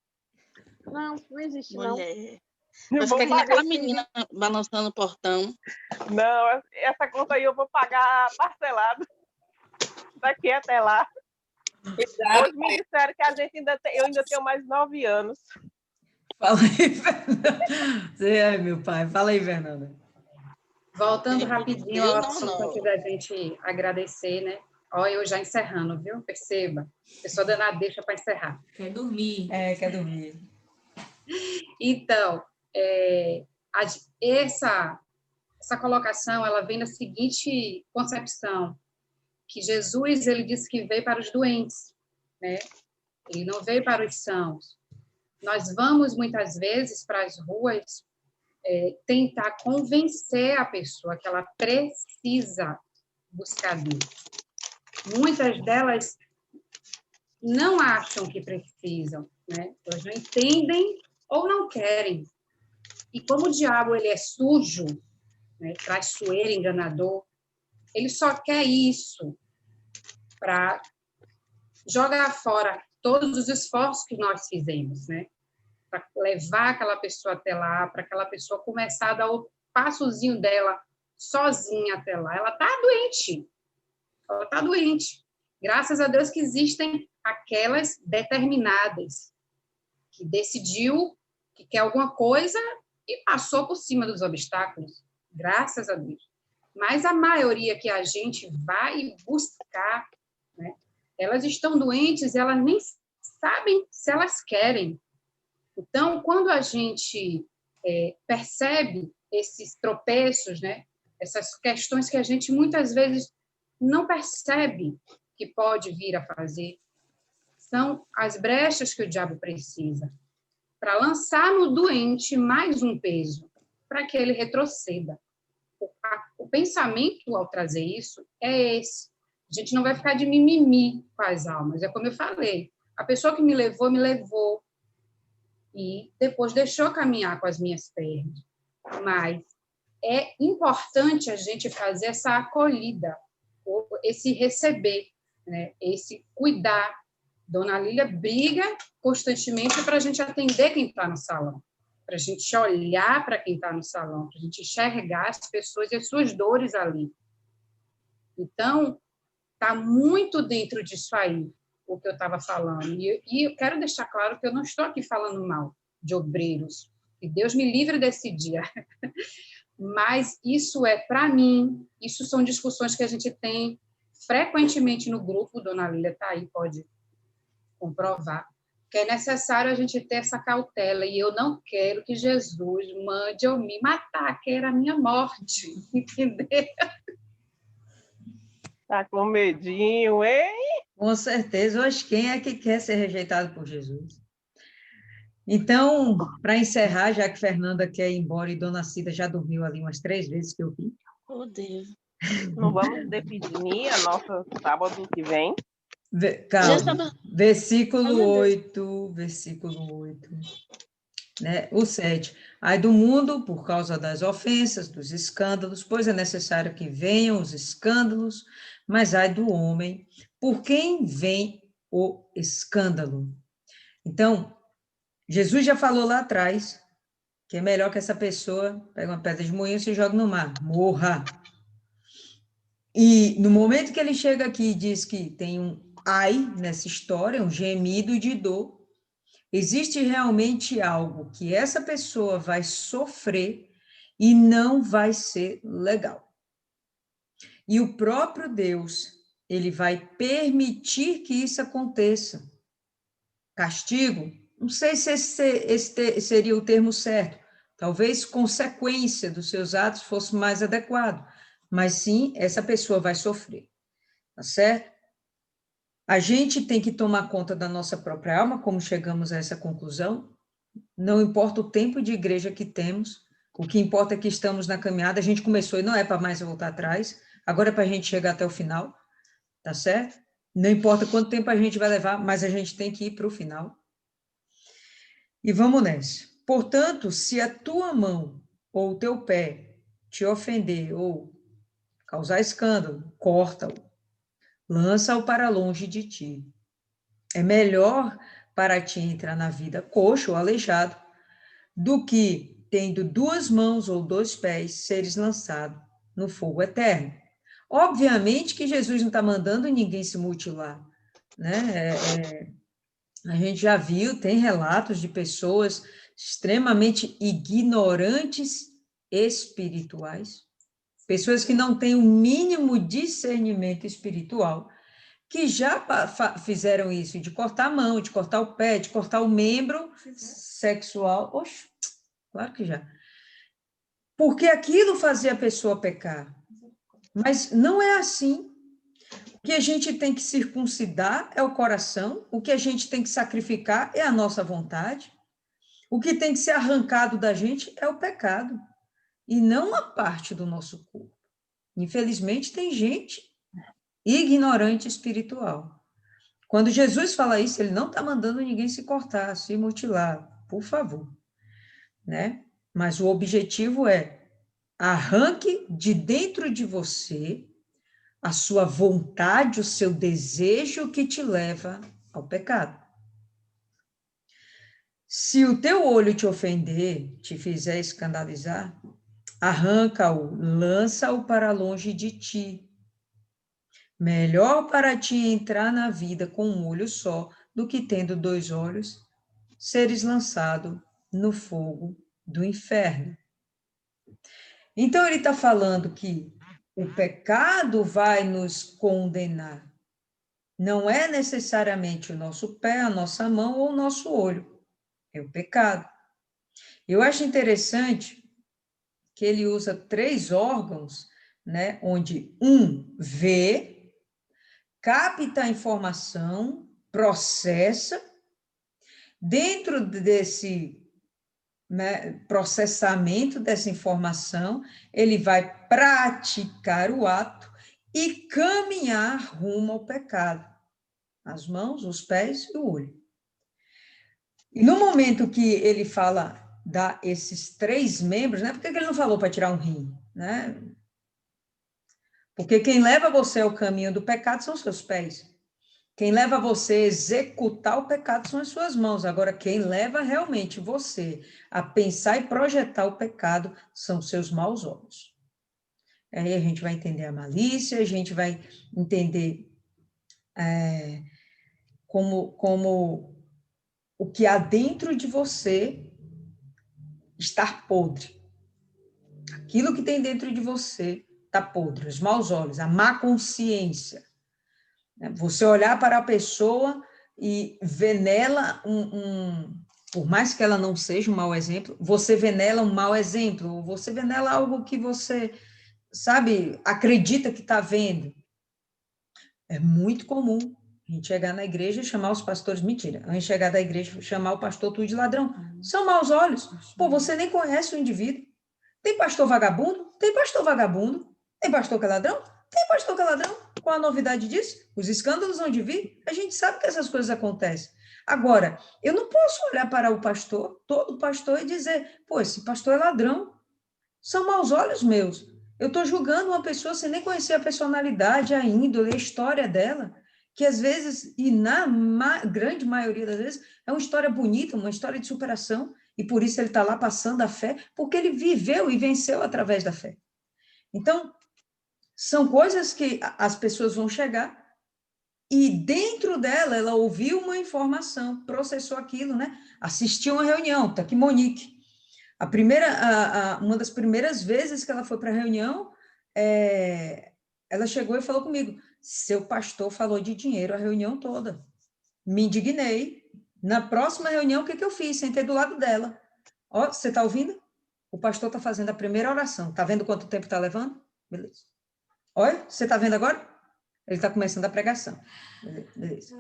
Não existe, Mulher. não. Vai ficar que nem aquela menina balançando o portão. Não, essa conta aí eu vou pagar parcelado. Daqui até lá. Hoje me disseram que eu ainda tenho mais 9 anos. Fala aí, Fernanda. Ai, meu pai. Fala aí, Fernanda. Voltando rapidinho ao assunto da gente agradecer, né? Olha, eu já encerrando, viu? Perceba. A pessoa danada deixa para encerrar. Quer dormir. Quer dormir. Então, essa colocação, ela vem da seguinte concepção, que Jesus, ele disse que veio para os doentes, né? ele não veio para os sãos. Nós vamos, muitas vezes, para as ruas tentar convencer a pessoa que ela precisa buscar Deus. Muitas delas não acham que precisam, né? Elas não entendem ou não querem. E como o diabo ele é sujo, né, traiçoeiro, enganador, ele só quer isso para jogar fora todos os esforços que nós fizemos, né? Para levar aquela pessoa até lá, para aquela pessoa começar a dar o passozinho dela sozinha até lá. Ela está doente. Ela está doente. Graças a Deus que existem aquelas determinadas, que decidiu que quer alguma coisa e passou por cima dos obstáculos. Graças a Deus. Mas a maioria que a gente vai buscar, né, elas estão doentes, elas nem sabem se elas querem. Então, quando a gente percebe esses tropeços, né, essas questões que a gente muitas vezes não percebe que pode vir a fazer, são as brechas que o diabo precisa para lançar no doente mais um peso, para que ele retroceda. O pensamento, ao trazer isso, é esse. A gente não vai ficar de mimimi com as almas. É como eu falei, a pessoa que me levou, e depois deixou caminhar com as minhas pernas. Mas é importante a gente fazer essa acolhida, esse receber, né? Esse cuidar. Dona Lília briga constantemente para a gente atender quem está no salão, para a gente olhar para quem está no salão, para a gente enxergar as pessoas e as suas dores ali. Então, está muito dentro disso aí, o que eu estava falando. E eu quero deixar claro que eu não estou aqui falando mal de obreiros, que Deus me livre desse dia. Mas isso é, para mim, isso são discussões que a gente tem frequentemente no grupo, Dona Lília está aí, pode comprovar, que é necessário a gente ter essa cautela, e eu não quero que Jesus mande eu me matar, que era a minha morte, entendeu? Tá com medinho, hein? Com certeza. Hoje, quem é que quer ser rejeitado por Jesus? Então, para encerrar, já que Fernanda quer ir embora e Dona Cida já dormiu ali umas 3 vezes que eu vi. Oh, Deus. Não vamos definir a nossa sábado que vem? Calma. Versículo Ai, 8, né? O 7. Ai do mundo por causa das ofensas, dos escândalos, pois é necessário que venham os escândalos, mas ai do homem, por quem vem o escândalo. Então, Jesus já falou lá atrás que é melhor que essa pessoa pegue uma pedra de moinho e se jogue no mar, morra. E no momento que ele chega aqui e diz que tem um ai nessa história, um gemido de dor, existe realmente algo que essa pessoa vai sofrer e não vai ser legal. E o próprio Deus, ele vai permitir que isso aconteça. Castigo, não sei se esse seria o termo certo, talvez consequência dos seus atos fosse mais adequado, mas sim, essa pessoa vai sofrer, tá certo? A gente tem que tomar conta da nossa própria alma, como chegamos a essa conclusão, não importa o tempo de igreja que temos, o que importa é que estamos na caminhada, a gente começou e não é para mais voltar atrás, agora é para a gente chegar até o final, tá certo? Não importa quanto tempo a gente vai levar, mas a gente tem que ir para o final. E vamos nessa. Portanto, se a tua mão ou o teu pé te ofender ou causar escândalo, corta-o, lança-o para longe de ti. É melhor para ti entrar na vida coxo ou aleijado do que, tendo 2 mãos ou 2 pés, seres lançado no fogo eterno. Obviamente que Jesus não está mandando ninguém se mutilar, né? A gente já viu, tem relatos de pessoas extremamente ignorantes espirituais, pessoas que não têm o mínimo discernimento espiritual, que já fizeram isso, de cortar a mão, de cortar o pé, de cortar o membro sexual. Oxe, claro que já. Porque aquilo fazia a pessoa pecar. Mas não é assim. O que a gente tem que circuncidar é o coração, o que a gente tem que sacrificar é a nossa vontade, o que tem que ser arrancado da gente é o pecado, e não uma parte do nosso corpo. Infelizmente, tem gente ignorante espiritual. Quando Jesus fala isso, ele não está mandando ninguém se cortar, se mutilar, por favor, né? Mas o objetivo é arranque de dentro de você a sua vontade, o seu desejo que te leva ao pecado. Se o teu olho te ofender, te fizer escandalizar, arranca-o, lança-o para longe de ti. Melhor para ti entrar na vida com um olho só do que tendo 2 olhos, seres lançado no fogo do inferno. Então, ele está falando que o pecado vai nos condenar. Não é necessariamente o nosso pé, a nossa mão ou o nosso olho. É o pecado. Eu acho interessante que ele usa 3 órgãos, né, onde um vê, capta a informação, processa. Dentro desse, né, processamento dessa informação, ele vai praticar o ato e caminhar rumo ao pecado. As mãos, os pés e o olho. E no momento que ele fala esses 3 membros, né? Por que ele não falou para tirar um rim, né? Porque quem leva você ao caminho do pecado são os seus pés. Quem leva você a executar o pecado são as suas mãos. Agora, quem leva realmente você a pensar e projetar o pecado são os seus maus olhos. Aí a gente vai entender a malícia, a gente vai entender como o que há dentro de você estar podre. Aquilo que tem dentro de você está podre, os maus olhos, a má consciência. Você olhar para a pessoa e ver nela por mais que ela não seja um mau exemplo, você vê nela um mau exemplo, ou você vê nela algo que você, sabe, acredita que está vendo. É muito comum a gente chegar na igreja e chamar os pastores, mentira, a gente chegar da igreja e chamar o pastor tudo de ladrão. São maus olhos. Pô, você nem conhece o indivíduo. Tem pastor vagabundo? Tem pastor vagabundo. Tem pastor que é ladrão? Tem pastor que é ladrão. Qual a novidade disso? Os escândalos vão de vir. A gente sabe que essas coisas acontecem. Agora, eu não posso olhar para o pastor, todo pastor, e dizer, pô, esse pastor é ladrão. São maus olhos meus. Eu estou julgando uma pessoa sem nem conhecer a personalidade, a índole, a história dela, que às vezes, e na grande maioria das vezes, é uma história bonita, uma história de superação, e por isso ele está lá passando a fé, porque ele viveu e venceu através da fé. Então, são coisas que as pessoas vão chegar, e dentro dela, ela ouviu uma informação, processou aquilo, né? Assistiu uma reunião, tá aqui Monique. Uma das primeiras vezes que ela foi para a reunião, ela chegou e falou comigo, seu pastor falou de dinheiro a reunião toda. Me indignei. Na próxima reunião, o que eu fiz? Sentei do lado dela. Ó, você está ouvindo? O pastor está fazendo a primeira oração. Está vendo quanto tempo está levando? Beleza. Olha, você está vendo agora? Ele está começando a pregação. Beleza.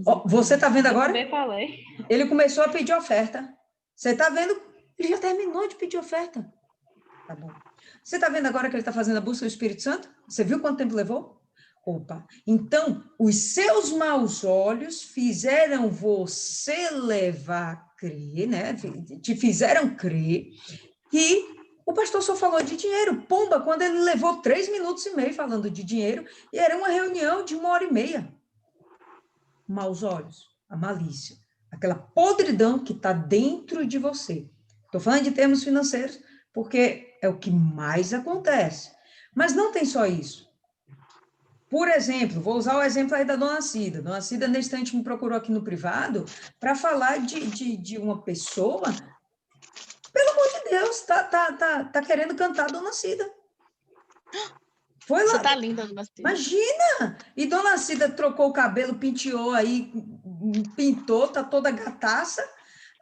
Ó, você está vendo agora? Eu também falei. Ele começou a pedir oferta. Você está vendo? Ele já terminou de pedir oferta. Tá bom. Você está vendo agora que ele está fazendo a busca do Espírito Santo? Você viu quanto tempo levou? Opa. Então, os seus maus olhos fizeram você levar a crer, né? Te fizeram crer que o pastor só falou de dinheiro. Pumba, quando ele levou 3 minutos e meio falando de dinheiro, e era uma reunião de 1h30. Maus olhos, a malícia, aquela podridão que está dentro de você. Estou falando de termos financeiros, porque é o que mais acontece. Mas não tem só isso. Por exemplo, vou usar o exemplo aí da Dona Cida. Dona Cida, nesse instante, me procurou aqui no privado para falar de uma pessoa, pelo amor de Deus, tá querendo cantar Dona Cida. Foi lá. Você tá linda, Dona Cida. Imagina! E Dona Cida trocou o cabelo, penteou aí, pintou, tá toda gataça.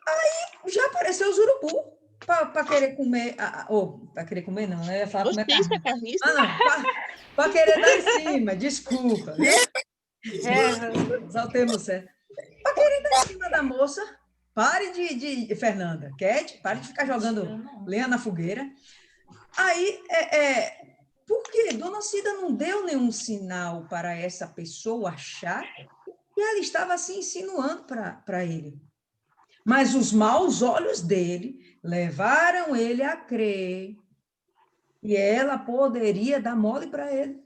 Aí já apareceu os urubu. para querer comer, para querer comer não, né? Eu ia falar comer Isso carne. é carniça? Ah, não, para querer dar em cima, desculpa. Viu? Exaltemos certo. Para querer dar em cima da moça, pare de Fernanda, Cat, pare de ficar jogando lenha na fogueira. Aí, por quê? Dona Cida não deu nenhum sinal para essa pessoa achar que ela estava se insinuando para ele. Mas os maus olhos dele levaram ele a crer que ela poderia dar mole para ele.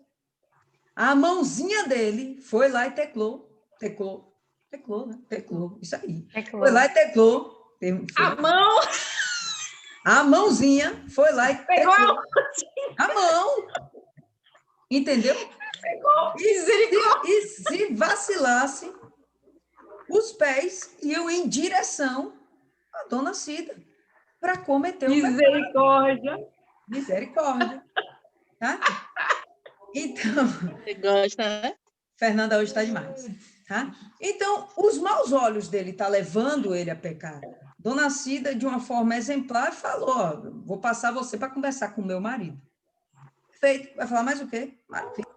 A mãozinha dele foi lá e teclou, né? Teclou, isso aí. Foi lá e teclou. A mão! A mãozinha foi lá e Pegou teclou. A mão! Entendeu? Pegou! E se vacilasse, os pés iam em direção à Dona Cida para cometer o Misericórdia! Misericórdia. Tá? Então, Você gosta, né? Fernanda hoje está demais. Tá? Então, os maus olhos dele estão levando ele a pecar. Dona Cida, de uma forma exemplar, falou: ó, vou passar você para conversar com o meu marido. Feito. Vai falar mais o quê? Maravilha.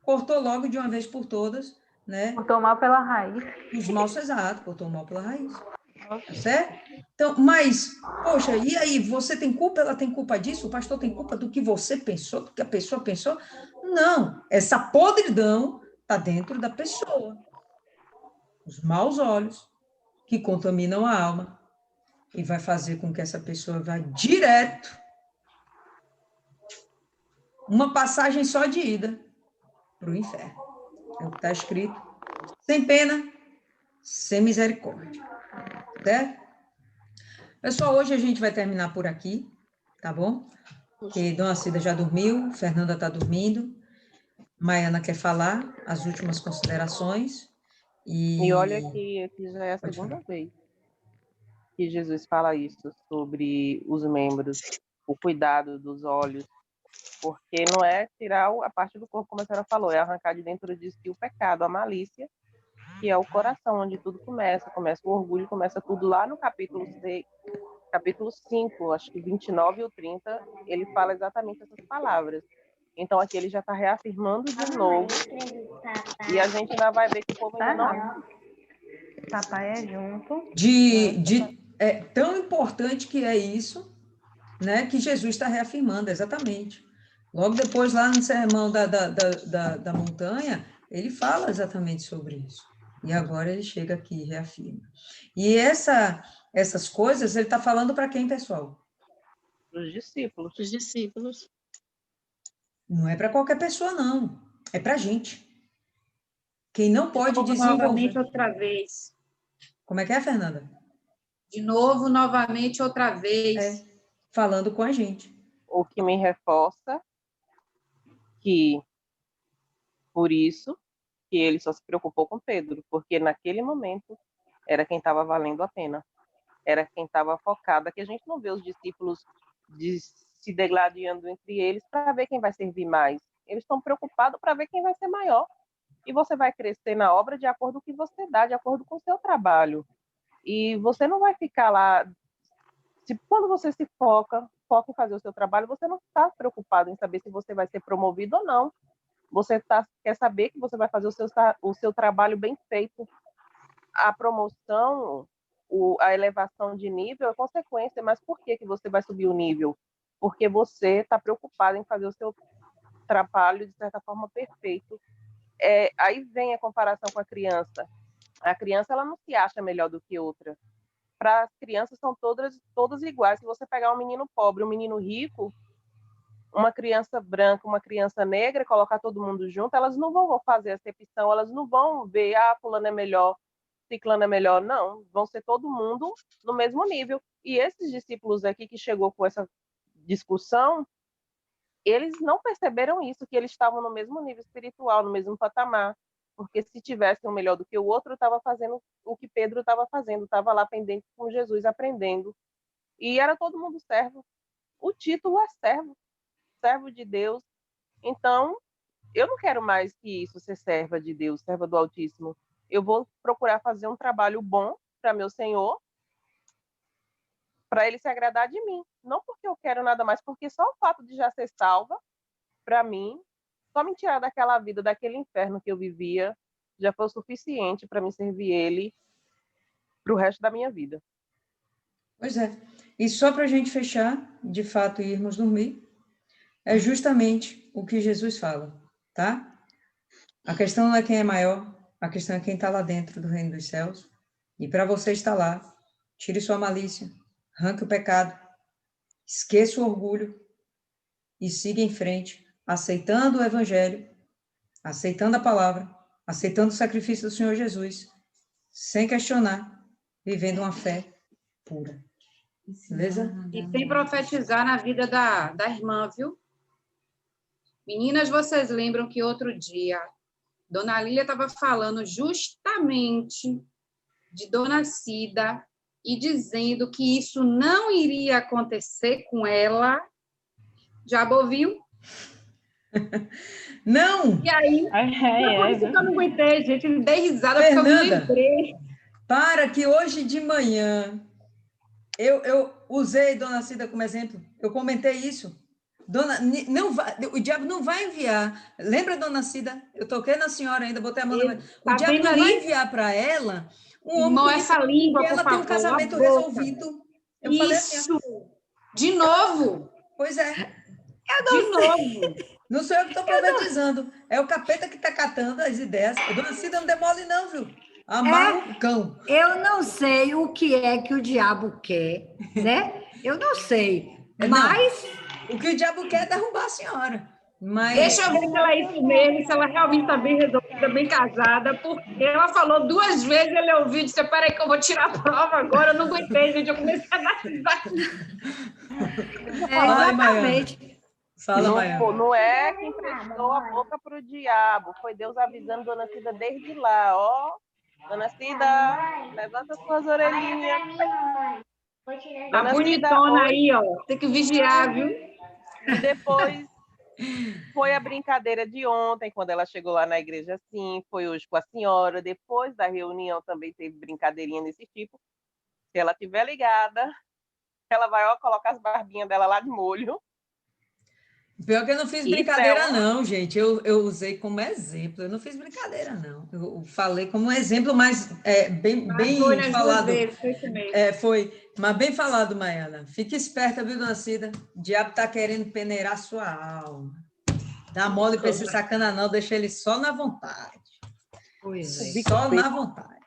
Cortou logo de uma vez por todas, né? Cortou mal pela raiz. Os maus, exato, cortou mal pela raiz. Tá certo? Então, mas, poxa, e aí, você tem culpa, ela tem culpa disso? O pastor tem culpa do que você pensou, do que a pessoa pensou? Não, essa podridão está dentro da pessoa. Os maus olhos que contaminam a alma e vai fazer com que essa pessoa vá direto, uma passagem só de ida para o inferno. É o que está escrito, sem pena, sem misericórdia. Certo? Pessoal, hoje a gente vai terminar por aqui, tá bom? Porque Dona Cida já dormiu, Fernanda está dormindo, Maiana quer falar as últimas considerações. E olha que já é a Pode segunda falar. vez que Jesus fala isso sobre os membros, o cuidado dos olhos, porque não é tirar a parte do corpo, como a senhora falou, é arrancar de dentro de si o pecado, a malícia, que é o coração, onde tudo começa o orgulho, começa tudo lá no capítulo 6, capítulo 5, acho que 29 ou 30, ele fala exatamente essas palavras. Então aqui ele já está reafirmando de novo, e a gente ainda vai ver que o povo ainda não... Papai é junto. É tão importante que é isso, né, que Jesus está reafirmando, exatamente. Logo depois, lá no Sermão da Montanha, ele fala exatamente sobre isso. E agora ele chega aqui e reafirma. E essas coisas, ele está falando para quem, pessoal? Os discípulos. Os discípulos. Não é para qualquer pessoa, não. É para a gente. Quem não pode desenvolver... Novamente, outra vez. Como é que é, Fernanda? De novo, novamente, outra vez. Falando com a gente. O que me reforça que, por isso, que ele só se preocupou com Pedro, porque naquele momento era quem estava valendo a pena, era quem estava focada, que a gente não vê os discípulos se degladiando entre eles para ver quem vai servir mais. Eles estão preocupados para ver quem vai ser maior. E você vai crescer na obra de acordo com o que você dá, de acordo com o seu trabalho. E você não vai ficar lá... Quando você se foca em fazer o seu trabalho, você não está preocupado em saber se você vai ser promovido ou não. Você quer saber que você vai fazer o seu trabalho bem feito. A promoção, a elevação de nível é consequência, mas por que você vai subir o nível? Porque você está preocupado em fazer o seu trabalho, de certa forma, perfeito. Aí vem a comparação com a criança. A criança ela não se acha melhor do que outra. Para as crianças são todas iguais. Se você pegar um menino pobre, um menino rico, uma criança branca, uma criança negra, colocar todo mundo junto, elas não vão fazer acepção, elas não vão ver, fulano é melhor, ciclano é melhor. Não, vão ser todo mundo no mesmo nível. E esses discípulos aqui que chegou com essa discussão, eles não perceberam isso, que eles estavam no mesmo nível espiritual, no mesmo patamar, porque se tivesse um melhor do que o outro, estava fazendo o que Pedro estava fazendo, estava lá pendente com Jesus, aprendendo. E era todo mundo servo. O título é servo de Deus. Então, eu não quero mais que isso, ser serva de Deus, serva do Altíssimo. Eu vou procurar fazer um trabalho bom para meu Senhor, para ele se agradar de mim. Não porque eu quero nada mais, porque só o fato de já ser salva, para mim, só me tirar daquela vida, daquele inferno que eu vivia, já foi o suficiente para me servir ele para o resto da minha vida. Pois é. E só para a gente fechar, de fato, e irmos dormir, é justamente o que Jesus fala, tá? A questão não é quem é maior, a questão é quem está lá dentro do reino dos céus. E para você estar lá, tire sua malícia, arranque o pecado, esqueça o orgulho e siga em frente, aceitando o evangelho, aceitando a palavra, aceitando o sacrifício do Senhor Jesus, sem questionar, vivendo uma fé pura. Beleza? E sem profetizar na vida da irmã, viu? Meninas, vocês lembram que outro dia Dona Lília estava falando justamente de Dona Cida e dizendo que isso não iria acontecer com ela. Já ouviu? Não! E aí, por isso que eu não aguentei, gente. Eu dei risada porque eu me lembrei. Para que hoje de manhã eu usei Dona Cida como exemplo. Eu comentei isso. O diabo não vai enviar. Lembra, Dona Cida? Eu toquei na senhora ainda, botei a mão na... O diabo não vai enviar para ela um homem com essa língua, que ela tem um casamento resolvido. Eu falei assim, de novo. Pois é. De novo. Não sou eu que estou profetizando. É o capeta que está catando as ideias. Dona Cida não demole não, viu? Amarra o cão. Eu não sei o que é que o diabo quer, né? Eu não sei. Mas... O que o diabo quer é derrubar a senhora. Mas... Deixa eu ver se ela é isso mesmo, se ela realmente está bem resolvida, bem casada, porque ela falou 2 vezes, ele ouviu e disse, peraí que eu vou tirar a prova agora, eu não aguentei, gente, eu comecei a dar risada. Exatamente. Não é quem prestou a boca para o diabo, foi Deus avisando Dona Cida desde lá, ó. Dona Cida, levanta suas orelhinhas. A bonitona aí, ó, tem que vigiar, viu? E depois foi a brincadeira de ontem, quando ela chegou lá na igreja assim, foi hoje com a senhora, depois da reunião também teve brincadeirinha desse tipo. Se ela estiver ligada, ela vai colocar as barbinhas dela lá de molho. Pior que eu não fiz brincadeira, não, gente. Eu usei como exemplo. Eu não fiz brincadeira, não. Eu falei como exemplo, mas bem falado. Mas bem falado, Maiana. Fique esperta, viu, Dona Cida? O diabo está querendo peneirar sua alma. Dá mole para esse sacana, não. Deixa ele só na vontade. Só na vontade.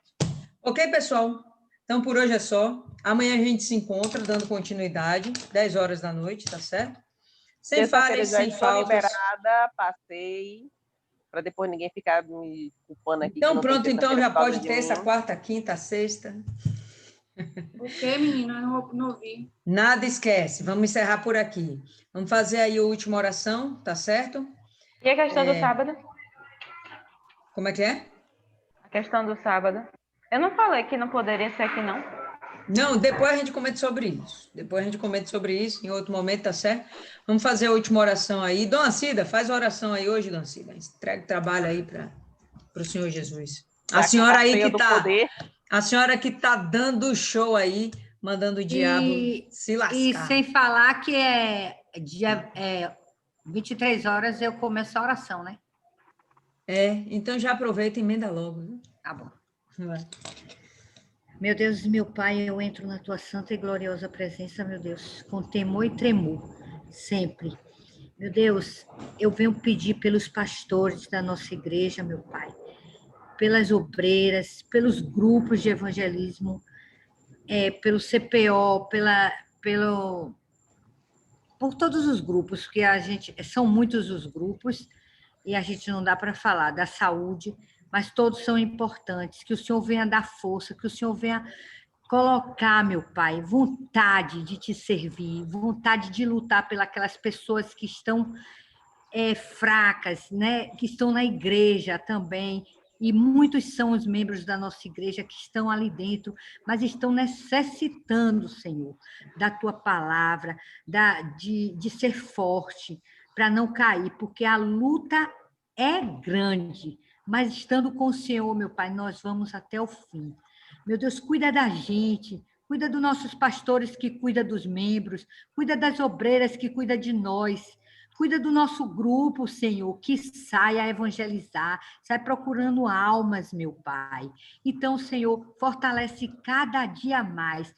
Ok, pessoal? Então, por hoje é só. Amanhã a gente se encontra, dando continuidade. 10 horas da noite, tá certo? Sem falhas, sem faltas. Liberada, passei, para depois ninguém ficar me culpando aqui. Então, pronto, então já pode terça, quarta, quinta, sexta. O quê, menina? Eu não ouvi. Nada esquece. Vamos encerrar por aqui. Vamos fazer aí a última oração, tá certo? E a questão do sábado? Como é que é? A questão do sábado. Eu não falei que não poderia ser aqui, não. Não, depois a gente comenta sobre isso. Depois a gente comenta sobre isso em outro momento, tá certo? Vamos fazer a última oração aí. Dona Cida, faz a oração aí hoje, Dona Cida. Entrega o trabalho aí para o Senhor Jesus. A senhora aí que tá... A senhora que tá dando show aí, mandando o diabo se lascar. E sem falar que dia 23 horas eu começo a oração, né? Então já aproveita e emenda logo. Né? Tá bom. Vai. Meu Deus e meu Pai, eu entro na tua santa e gloriosa presença, meu Deus, com temor e tremor, sempre. Meu Deus, eu venho pedir pelos pastores da nossa igreja, meu Pai, pelas obreiras, pelos grupos de evangelismo, pelo CPO, por todos os grupos, porque são muitos os grupos, e a gente não dá para falar da saúde, mas todos são importantes, que o Senhor venha dar força, que o Senhor venha colocar, meu Pai, vontade de te servir, vontade de lutar pelas pessoas que estão fracas, né? Que estão na igreja também, e muitos são os membros da nossa igreja que estão ali dentro, mas estão necessitando, Senhor, da Tua palavra, de ser forte, para não cair, porque a luta é grande, mas estando com o Senhor, meu Pai, nós vamos até o fim. Meu Deus, cuida da gente, Cuida dos nossos pastores que cuida dos membros, cuida das obreiras que cuida de nós, cuida do nosso grupo, Senhor, que sai a evangelizar, sai procurando almas, meu Pai. Então, Senhor, fortalece cada dia mais.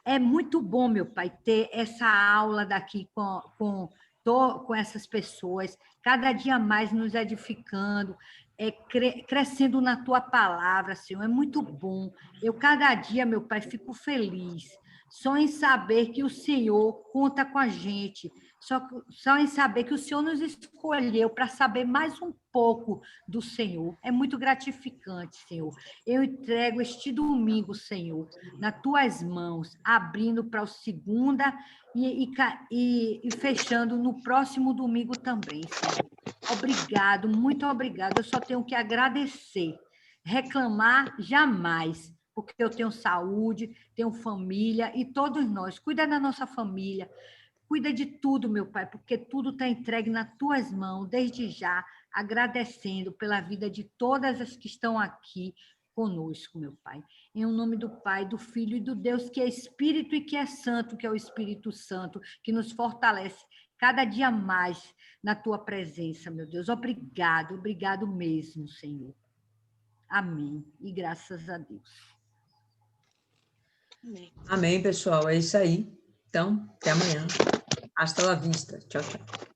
É muito bom, meu Pai, ter essa aula daqui com essas pessoas, cada dia mais nos edificando, crescendo na Tua palavra, Senhor. É muito bom. Eu, cada dia, meu Pai, fico feliz, só em saber que o Senhor conta com a gente, só em saber que o Senhor nos escolheu para saber mais um pouco do Senhor. É muito gratificante, Senhor. Eu entrego este domingo, Senhor, nas Tuas mãos, abrindo para o segunda e fechando no próximo domingo também, Senhor. Obrigado, muito obrigado. Eu só tenho que agradecer. Reclamar jamais, porque eu tenho saúde, tenho família e todos nós. Cuida da nossa família, cuida de tudo, meu Pai, porque tudo está entregue nas Tuas mãos, desde já, agradecendo pela vida de todas as que estão aqui conosco, meu Pai. Em nome do Pai, do Filho e do Deus que é Espírito e que é Santo, que é o Espírito Santo, que nos fortalece cada dia mais na Tua presença, meu Deus. Obrigado, obrigado mesmo, Senhor. Amém. E graças a Deus. Amém, pessoal. É isso aí. Então, até amanhã. Hasta la vista. Tchau, tchau.